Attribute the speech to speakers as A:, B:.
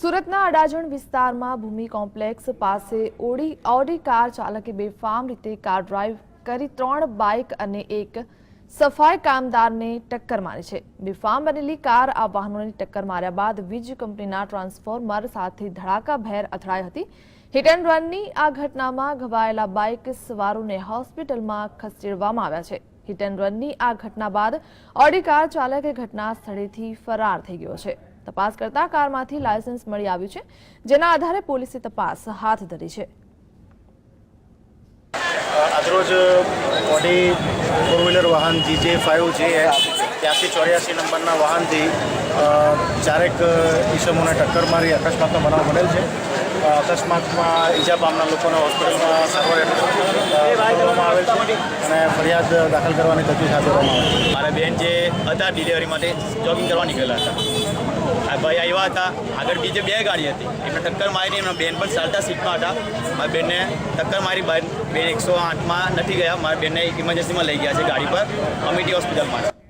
A: સુરતના અડાજણ વિસ્તારમાં ભૂમિ કોમ્પ્લેક્સ પાસે ઓડી કાર ચાલકે બેફામ રીતે કાર ડ્રાઈવ કરી 3 બાઇક અને એક સફાઈ કામદારને ટક્કર મારી છે। બેફામ બનેલી કાર આ વાહનોને ટક્કર માર્યા બાદ વીજ કંપનીના ટ્રાન્સફોર્મર સાથે ધડાકાભેર અથડાઈ હતી। હિટ એન્ડ રનની આ ઘટનામાં ઘવાયેલા બાઇક સવારોને હોસ્પિટલમાં ખસેડવામાં આવ્યા છે। હિટ એન્ડ રનની આ ઘટના બાદ ઓડી કાર ચાલક ઘટના સ્થળેથી ફરાર થઈ ગયો છે। તપાસ કરતા કારમાંથી લાયસન્સ મળી આવ્યું છે, જેના આધારે પોલીસે તપાસ હાથ ધરી છે।
B: આજરોજ ઓડી ફોર વ્હીલર વાહન GJ5JX 8384 નંબરના વાહનથી ચારેક ઈસમોને ટક્કર મારી અકસ્માતનો બનાવ બનેલ છે। અકસ્માતમાં ઈજા પામનાર લોકોને હોસ્પિટલમાં સારવાર કરવામાં આવેલ છે અને ફરિયાદ દાખલ કરવાની તજવીજ હાથ ધરવામાં આવે છે।
C: મારા બેન જે હતા ડિલિવરી માટે જોગિંગ કરવા નીકળેલા હતા। આ ભાઈ આવ્યા હતા, આગળ બીજે 2 ગાડી હતી, એમને ટક્કર મારી। એમના બેન પણ ચાલતા સીટમાં હતા। મારી બેનને ટક્કર મારી, બેન 108માં નથી ગયા। મારા બેનને ઇમરજન્સીમાં લઈ ગયા છે ગાડી પર અમિટી હોસ્પિટલમાં।